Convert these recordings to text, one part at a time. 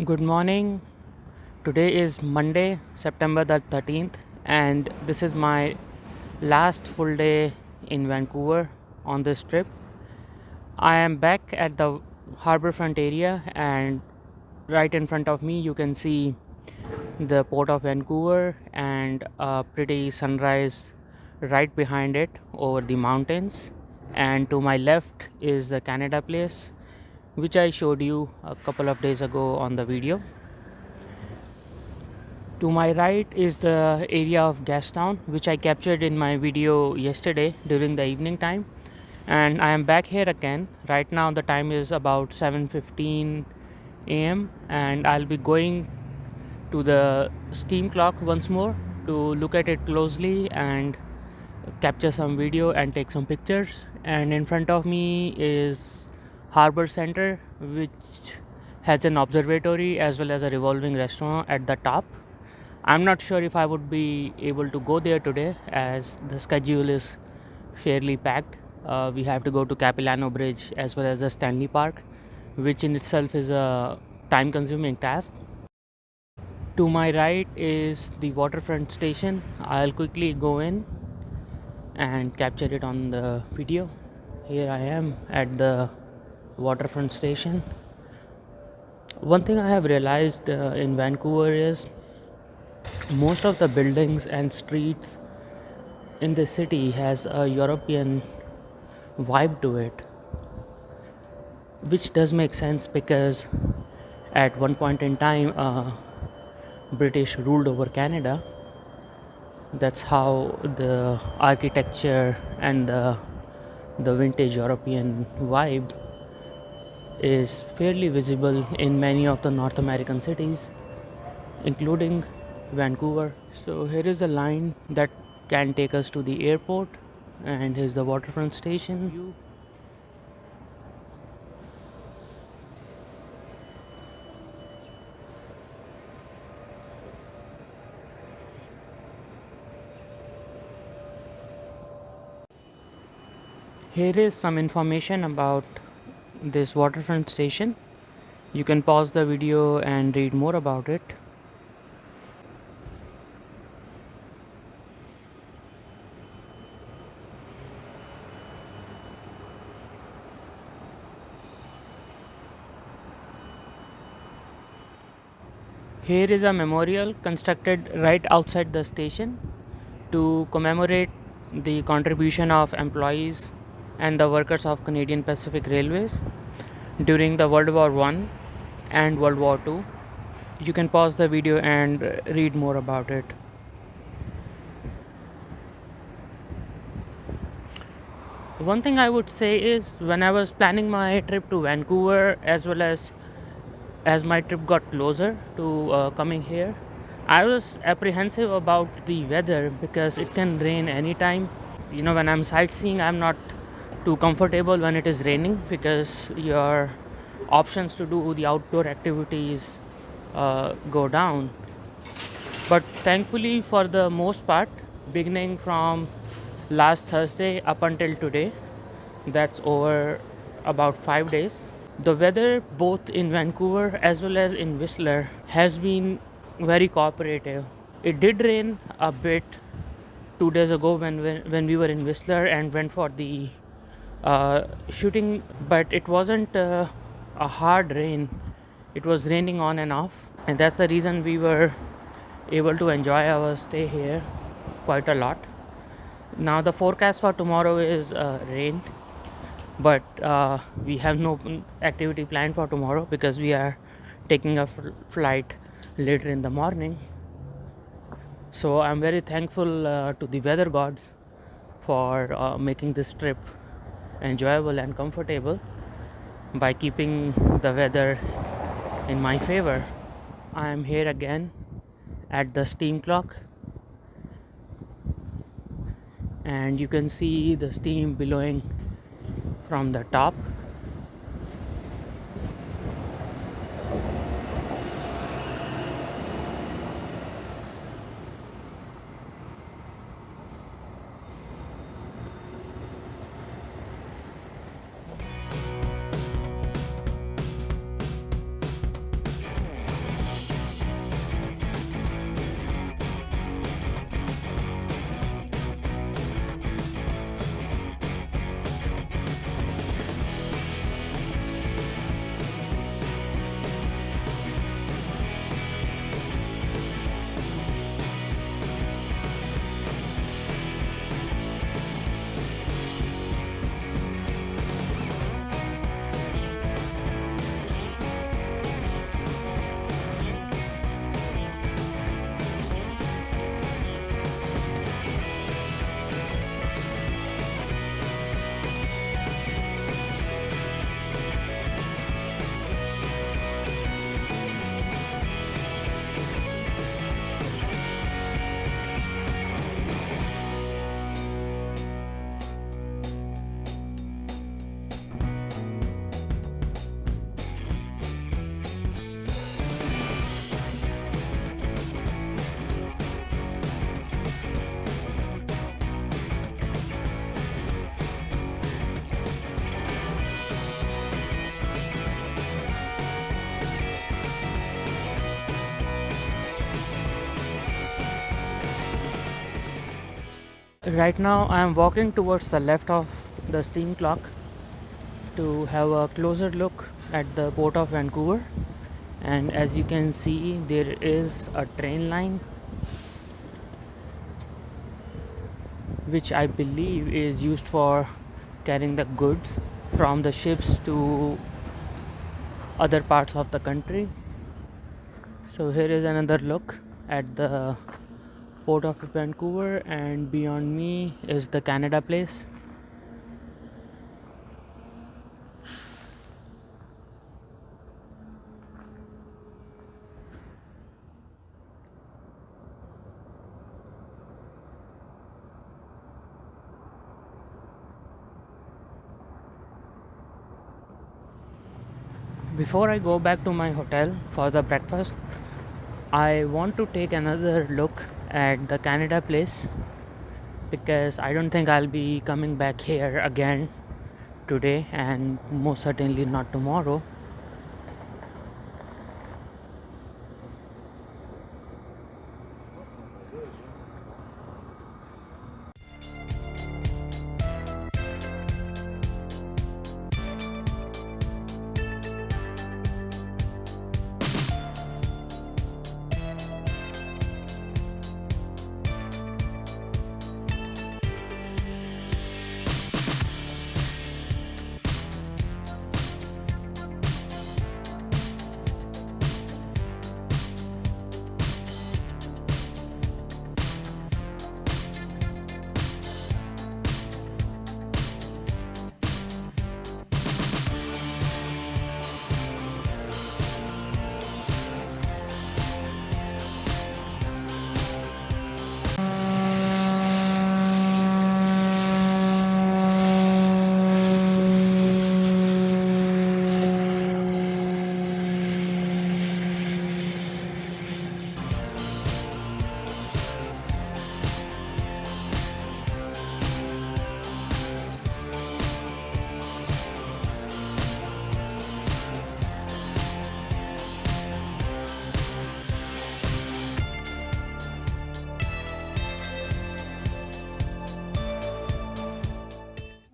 Good morning. Today is Monday, September the 13th, and this is my last full day in Vancouver on this trip. I am back at the harborfront area, and right in front of me, you can see the port of Vancouver and a pretty sunrise right behind it over the mountains. And to my left is the Canada Place, which I showed you a couple of days ago on the video. To my right is the area of Gastown, which I captured in my video yesterday during the evening time, and I am back here again. Right now the time is about 7:15 a.m. and I'll be going to the steam clock once more to look at it closely and capture some video and take some pictures. And in front of me is Harbor Center, which has an observatory as well as a revolving restaurant at the top. I'm not sure if I would be able to go there today as the schedule is fairly packed. We have to go to Capilano Bridge as well as the Stanley Park, which in itself is a time consuming task. To my right is the waterfront station. I'll quickly go in and capture it on the video. Here I am at the waterfront station. One thing I have realized in Vancouver is most of the buildings and streets in the city has a European vibe to it, which does make sense because at one point in time British ruled over Canada. That's how the architecture and the vintage European vibe is fairly visible in many of the North American cities, including Vancouver. So here is a line that can take us to the airport, and here's the waterfront station. Here is some information about this waterfront station. You can pause the video and read more about it. Here is a memorial constructed right outside the station to commemorate the contribution of employees and the workers of Canadian Pacific Railways during the World War I and World War II. You can pause the video and read more about it. One thing I would say is when I was planning my trip to Vancouver as well as my trip got closer to coming here, I was apprehensive about the weather because it can rain anytime. When I'm sightseeing, I'm not too comfortable when it is raining because your options to do the outdoor activities go down. But thankfully, for the most part, beginning from last Thursday up until today, that's over about 5 days, the weather both in Vancouver as well as in Whistler has been very cooperative. It did rain a bit 2 days ago when we were in Whistler and went for the shooting, but it wasn't a hard rain. It was raining on and off, and that's the reason we were able to enjoy our stay here quite a lot. Now the forecast for tomorrow is rain, but we have no activity planned for tomorrow because we are taking a flight later in the morning. So I'm very thankful to the weather gods for making this trip enjoyable and comfortable by keeping the weather in my favor. I am here again at the steam clock, and you can see the steam billowing from the top. Right now, I am walking towards the left of the steam clock to have a closer look at the port of Vancouver. And as you can see, there is a train line which I believe is used for carrying the goods from the ships to other parts of the country. So here is another look at the port of Vancouver, and beyond me is the Canada Place. Before I go back to my hotel for the breakfast, I want to take another look at the Canada Place because I don't think I'll be coming back here again today, and most certainly not tomorrow.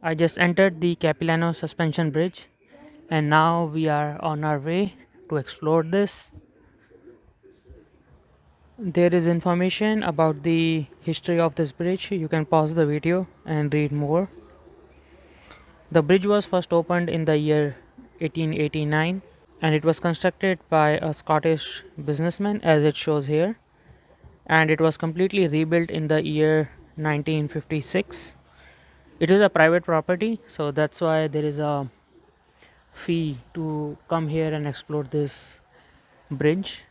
I just entered the Capilano Suspension Bridge, and now we are on our way to explore this. There is information about the history of this bridge. You can pause the video and read more. The bridge was first opened in the year 1889, and it was constructed by a Scottish businessman, as it shows here, and it was completely rebuilt in the year 1956. It is a private property, so that's why there is a fee to come here and explore this bridge.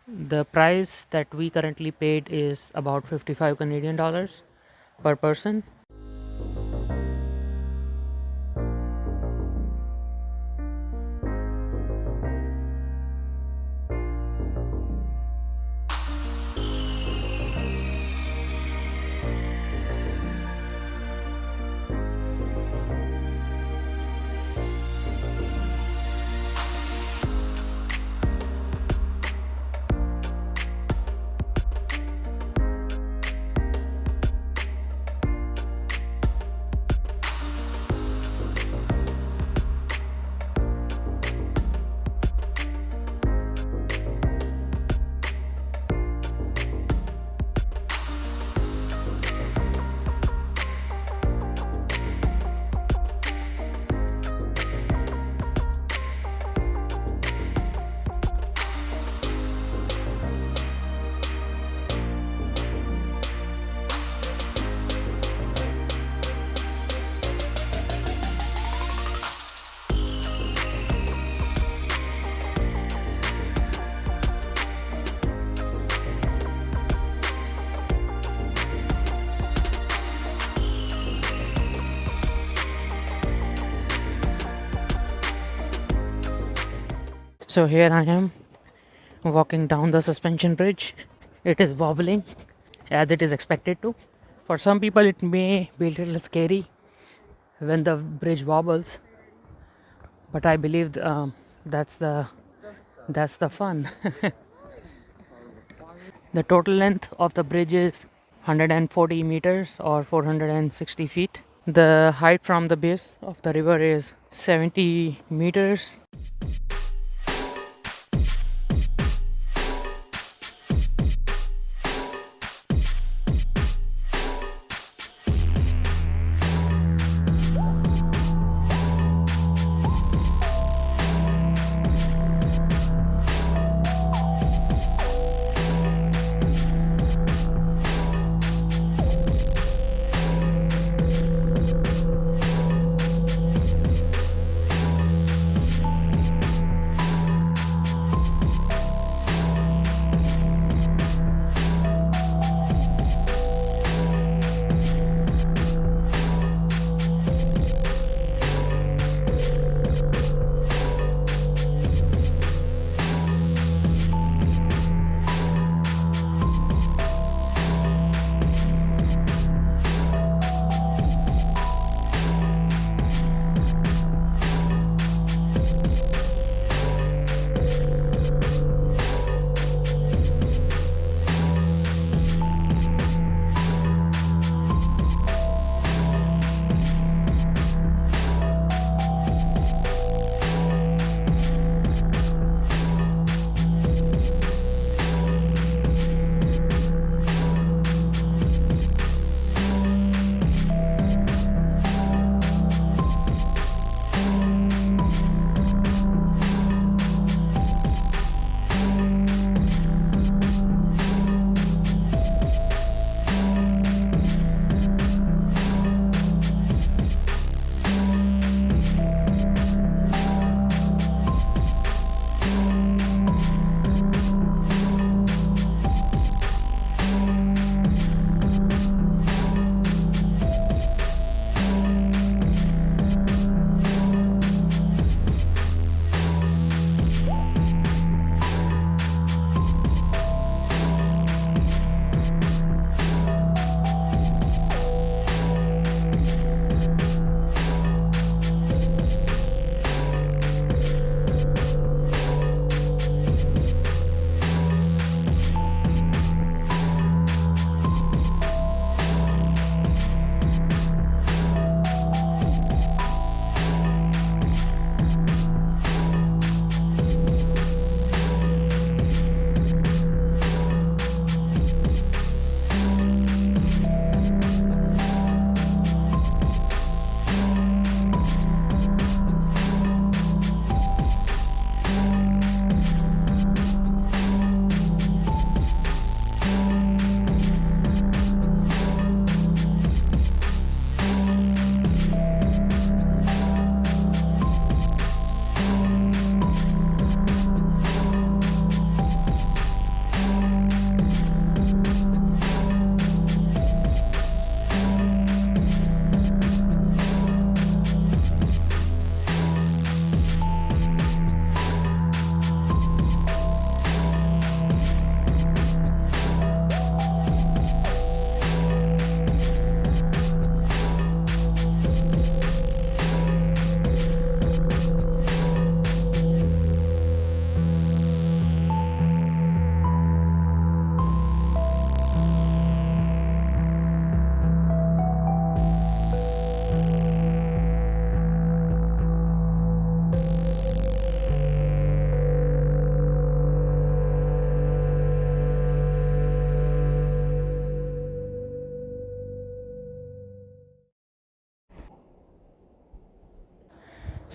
The price that we currently paid is about 55 Canadian dollars per person. So here I am walking down the suspension bridge. It is wobbling as it is expected to. For some people, it may be a little scary when the bridge wobbles, but I believe that's the fun. The total length of the bridge is 140 meters or 460 feet. The height from the base of the river is 70 meters.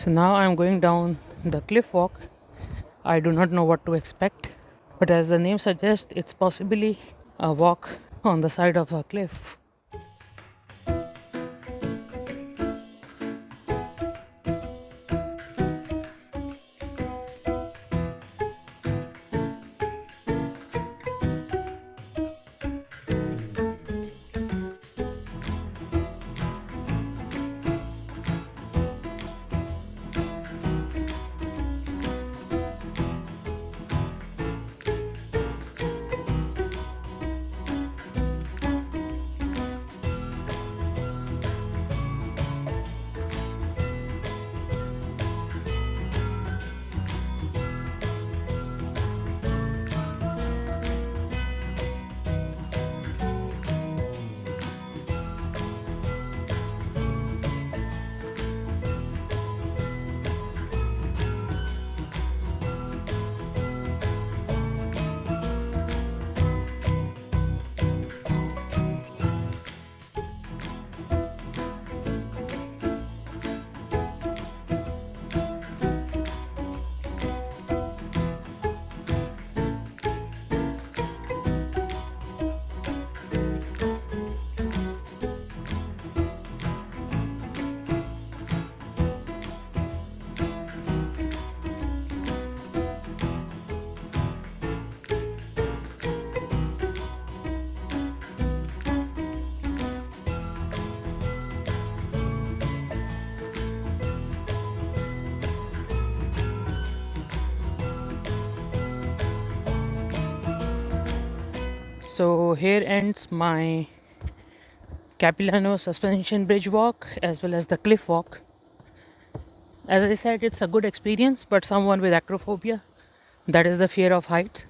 So now I'm going down the cliff walk. I do not know what to expect, but as the name suggests, it's possibly a walk on the side of a cliff. So here ends my Capilano suspension bridge walk as well as the cliff walk. As I said, it's a good experience, but someone with acrophobia, that is the fear of heights,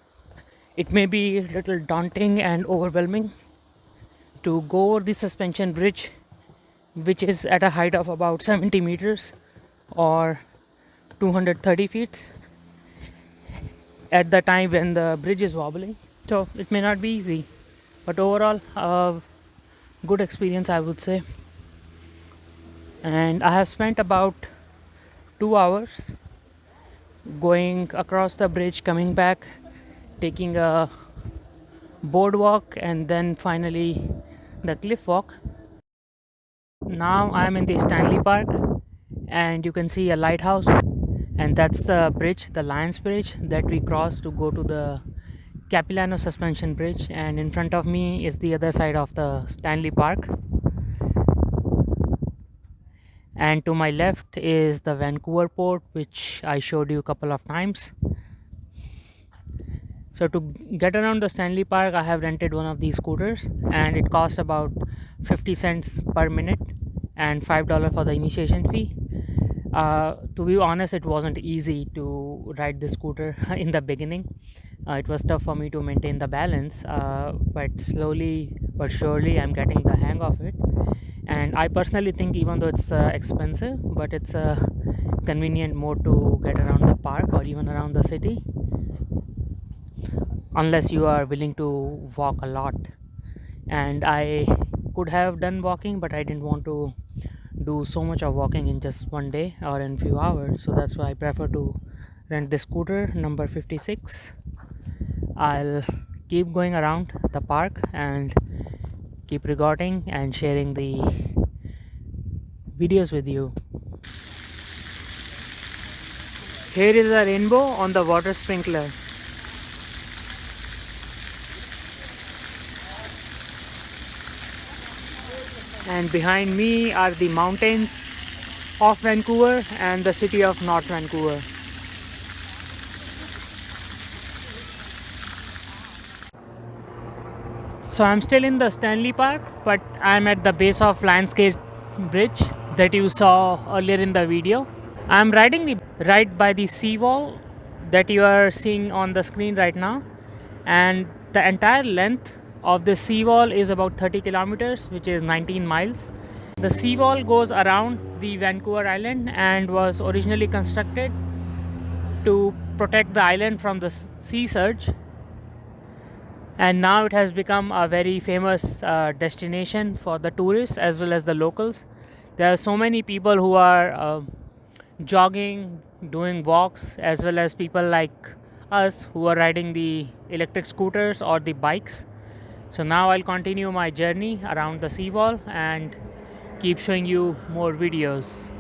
it may be a little daunting and overwhelming to go over the suspension bridge, which is at a height of about 70 meters or 230 feet at the time when the bridge is wobbling. So it may not be easy, but overall, a good experience, I would say. And I have spent about 2 hours going across the bridge, coming back, taking a boardwalk, and then finally the cliff walk. Now I'm in the Stanley Park, and you can see a lighthouse, and that's the bridge, the Lions Bridge, that we crossed to go to the Capilano Suspension Bridge. And in front of me is the other side of the Stanley Park, and to my left is the Vancouver port, which I showed you a couple of times. So to get around the Stanley Park, I have rented one of these scooters, and it costs about 50 cents per minute and $5 for the initiation fee. To be honest, it wasn't easy to ride the scooter in the beginning. It was tough for me to maintain the balance, but slowly but surely I'm getting the hang of it. And I personally think, even though it's expensive, but it's a convenient mode to get around the park or even around the city, unless you are willing to walk a lot. And I could have done walking, but I didn't want to do so much of walking in just one day or in few hours, so that's why I prefer to rent the scooter number 56. I'll keep going around the park and keep recording and sharing the videos with you. Here is a rainbow on the water sprinkler. And behind me are the mountains of Vancouver and the city of North Vancouver. So I'm still in the Stanley Park, but I'm at the base of Lions Gate Bridge that you saw earlier in the video. I'm riding right by the seawall that you are seeing on the screen right now, and the entire length of the seawall is about 30 kilometers, which is 19 miles. The seawall goes around the Vancouver Island and was originally constructed to protect the island from the sea surge, and now it has become a very famous destination for the tourists as well as the locals. There are so many people who are jogging, doing walks, as well as people like us who are riding the electric scooters or the bikes. So now I'll continue my journey around the seawall and keep showing you more videos.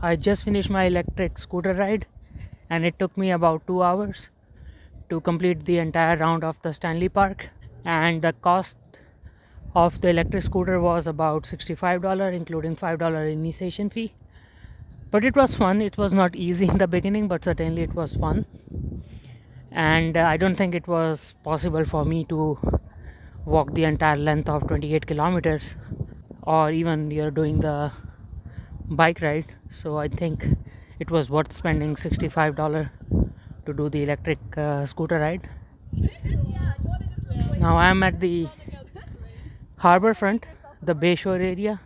I just finished my electric scooter ride, and it took me about 2 hours to complete the entire round of the Stanley Park. And the cost of the electric scooter was about $65, including $5 initiation fee. But it was fun. It was not easy in the beginning, but certainly it was fun. And I don't think it was possible for me to walk the entire length of 28 kilometers, or even you're doing the bike ride. So I think it was worth spending $65 to do the electric scooter ride. Now I'm at the harbor front, the Bayshore area,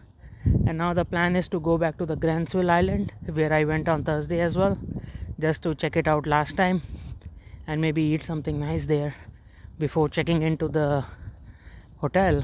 and now the plan is to go back to the Grantsville Island, where I went on Thursday as well, just to check it out last time and maybe eat something nice there before checking into the hotel.